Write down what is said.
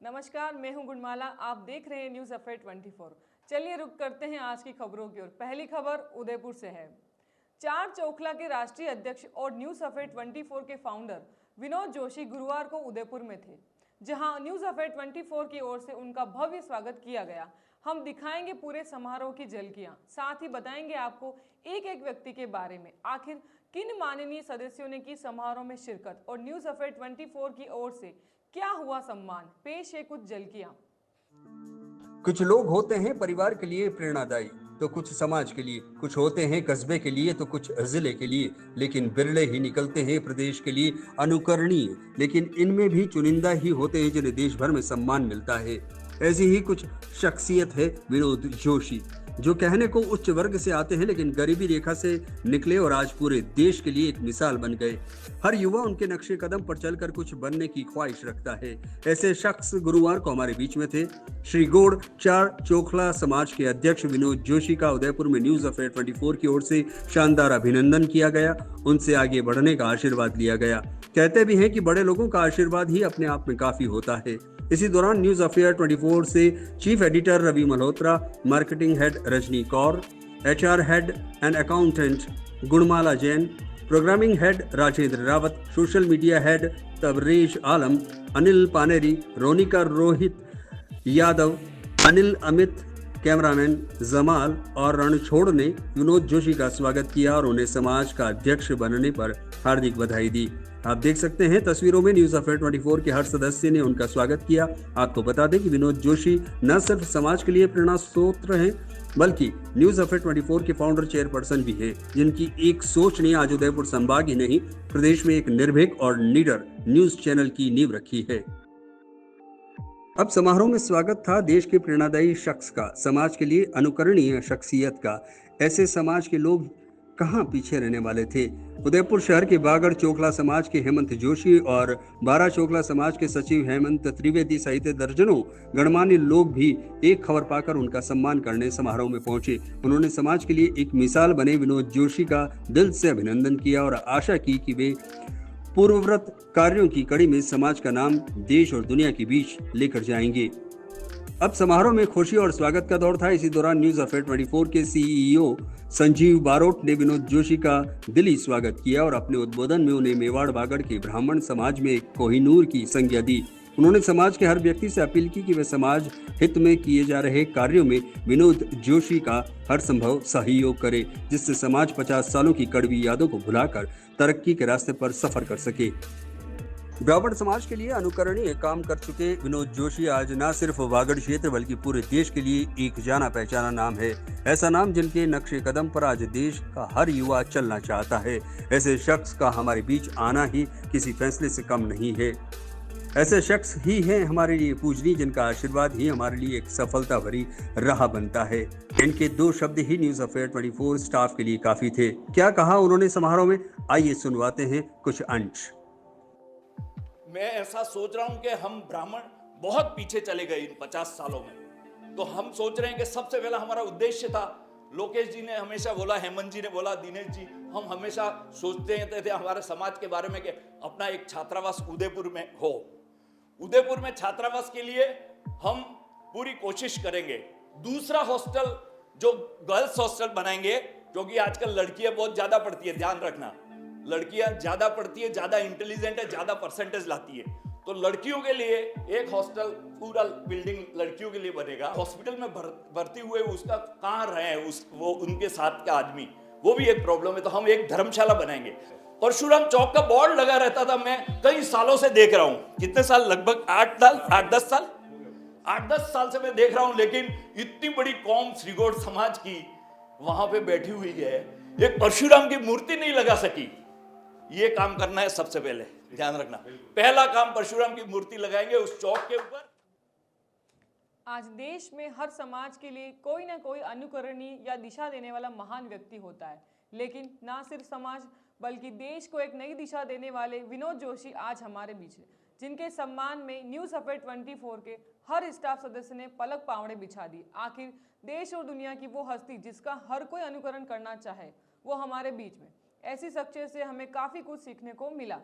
नमस्कार, मैं हूं गुणमाला। आप देख रहे हैं न्यूज़ अफेयर 24। चलिए रुक करते हैं आज की खबरों की ओर। पहली खबर उदयपुर से है। चार चौखला के राष्ट्रीय अध्यक्ष और न्यूज़ अफेयर 24 के फाउंडर विनोद जोशी गुरुवार को उदयपुर में थे, जहां न्यूज़ अफेयर 24 की ओर से उनका भव्य स्वागत किया गया। हम दिखाएंगे पूरे समारोह की झलकियां, साथ ही बताएंगे आपको एक एक व्यक्ति के बारे में। आखिर किन माननीय सदस्यों ने की समारोह में शिरकत और न्यूज़ अफेयर 24 की ओर से क्या हुआ सम्मान, पेश है कुछ झलकियां। कुछ लोग होते हैं परिवार के लिए प्रेरणादायी, तो कुछ समाज के लिए, कुछ होते हैं कस्बे के लिए, तो कुछ जिले के लिए, लेकिन बिरले ही निकलते हैं प्रदेश के लिए अनुकरणीय। लेकिन इनमें भी चुनिंदा ही होते हैं जिन्हें देश भर में सम्मान मिलता है। ऐसी ही कुछ शख्सियत है विनोद जोशी, जो कहने को उच्च वर्ग से आते हैं लेकिन गरीबी रेखा से निकले और आज पूरे देश के लिए एक मिसाल बन गए। हर युवा उनके नक्शे कदम पर चलकर कुछ बनने की ख्वाहिश रखता है। ऐसे शख्स गुरुवार को हमारे बीच में थे। श्री गौड़ चार चोखला समाज के अध्यक्ष विनोद जोशी का उदयपुर में न्यूज अफेयर 24 की ओर से शानदार अभिनंदन किया गया। उनसे आगे बढ़ने का आशीर्वाद लिया गया। कहते भी हैं कि बड़े लोगों का आशीर्वाद ही अपने आप में काफी होता है। इसी दौरान न्यूज अफेयर 24 से chief editor Ravi Malhotra, marketing head Rajni Kaur, HR head and accountant Gunmala Jain, programming head Rajendra Rawat, social media head Tabrez Alam, Anil Paneri, Ronika Rohit Yadav, Anil Amit, cameraman Jamal और रणछोड़ ने विनोद जोशी का स्वागत किया और उन्हें समाज का अध्यक्ष बनने पर हार्दिक बधाई दी। आप देख सकते हैं तस्वीरों में न्यूज अफेयर 24 के हर सदस्य ने उनका स्वागत किया। आपको बता दें कि विनोद जोशी न सिर्फ समाज के लिए प्रेरणा स्रोत हैं, बल्कि न्यूज अफेयर 24 के फाउंडर चेयरपर्सन भी हैं, जिनकी एक सोच ने आज उदयपुर संभाग ही नहीं प्रदेश में एक निर्भीक और निडर न्यूज चैनल की नींव रखी है। अब समारोह में स्वागत था देश के प्रेरणादायी शख्स का, समाज के लिए अनुकरणीय शख्सियत का। ऐसे समाज के लोग कहां पीछे रहने वाले थे। उदयपुर शहर के बागड़ चोखला समाज के हेमंत जोशी और बारा चोखला समाज के सचिव हेमंत त्रिवेदी सहित दर्जनों गणमान्य लोग भी एक खबर पाकर उनका सम्मान करने समारोह में पहुंचे। उन्होंने समाज के लिए एक मिसाल बने विनोद जोशी का दिल से अभिनंदन किया और आशा की कि वे पूर्वव्रत कार्यों की कड़ी में समाज का नाम देश और दुनिया के बीच लेकर जाएंगे। अब समारोह में खुशी और स्वागत का दौर था। इसी दौरान न्यूज अफेयर 24 के सीईओ संजीव बारोट ने विनोद जोशी का दिली स्वागत किया और अपने उद्बोधन में उन्हें मेवाड़ बागड़ के ब्राह्मण समाज में कोहिनूर की संज्ञा दी। उन्होंने समाज के हर व्यक्ति से अपील की कि वे समाज हित में किए जा रहे कार्यों में विनोद जोशी का हर संभव सहयोग करे, जिससे समाज 50 सालों की कड़वी यादों को भुलाकर तरक्की के रास्ते पर सफर कर सके। ब्राह्मण समाज के लिए अनुकरणीय काम कर चुके विनोद जोशी आज न सिर्फ वागड़ क्षेत्र बल्कि पूरे देश के लिए एक जाना पहचाना नाम है। ऐसा नाम जिनके नक्शे कदम पर आज देश का हर युवा चलना चाहता है। ऐसे शख्स का हमारे बीच आना ही किसी फैसले से कम नहीं है। ऐसे शख्स ही हैं हमारे लिए पूजनीय, जिनका आशीर्वाद ही हमारे लिए एक सफलता भरी राह बनता है। इनके दो शब्द ही न्यूज अफेयर 24 स्टाफ के लिए काफी थे। क्या कहा उन्होंने समारोह में, आइए सुनवाते हैं कुछ अंश। मैं ऐसा सोच रहा हूं कि हम ब्राह्मण बहुत पीछे चले गए इन 50 सालों में। तो हम सोच रहे हैं कि सबसे पहला हमारा उद्देश्य था, लोकेश जी ने हमेशा बोला, हेमंत जी ने बोला, दिनेश जी, हम हमेशा सोचते थे हमारे समाज के बारे में कि अपना एक छात्रावास उदयपुर में हो। उदयपुर में छात्रावास के लिए हम पूरी कोशिश करेंगे। दूसरा हॉस्टल जो गर्ल्स हॉस्टल बनाएंगे, क्योंकि आजकल लड़कियां बहुत ज्यादा पढ़ती है, ध्यान रखना, लड़कियां ज्यादा पढ़ती है, ज्यादा इंटेलिजेंट है, ज्यादा परसेंटेज लाती है। तो लड़कियों के लिए एक हॉस्टल, पूरा बिल्डिंग लड़कियों के लिए बनेगा। हॉस्पिटल में भर्ती हुए उसका कहाँ रहे वो उनके साथ का आदमी, वो भी एक प्रॉब्लम है। तो हम एक धर्मशाला बनाएंगे। परशुराम चौक का बोर्ड लगा रहता था, मैं कई सालों से देख रहा हूं। कितने साल? लगभग 8-10 साल से मैं देख रहा हूं। लेकिन इतनी बड़ी कौम श्रीगौड़ समाज की वहां पे बैठी हुई है, एक परशुराम की मूर्ति नहीं लगा सकी। ये काम करना है सबसे पहले, ध्यान रखना। पहला काम परशुराम की मूर्ति लगाएंगे उस चौक के ऊपर। आज देश में हर समाज के लिए कोई ना कोई अनुकरणीय या दिशा देने वाला महान व्यक्ति होता है, लेकिन ना सिर्फ समाज बल्कि देश को एक नई दिशा देने वाले विनोद जोशी आज हमारे बीच है, जिनके सम्मान में न्यूज अफेयर 24 के हर स्टाफ सदस्य ने पलक पावड़े बिछा दी। आखिर देश और दुनिया की वो हस्ती जिसका हर कोई अनुकरण करना चाहे, वो हमारे बीच में। ऐसी शख्सियत से हमें काफी कुछ सीखने को मिला।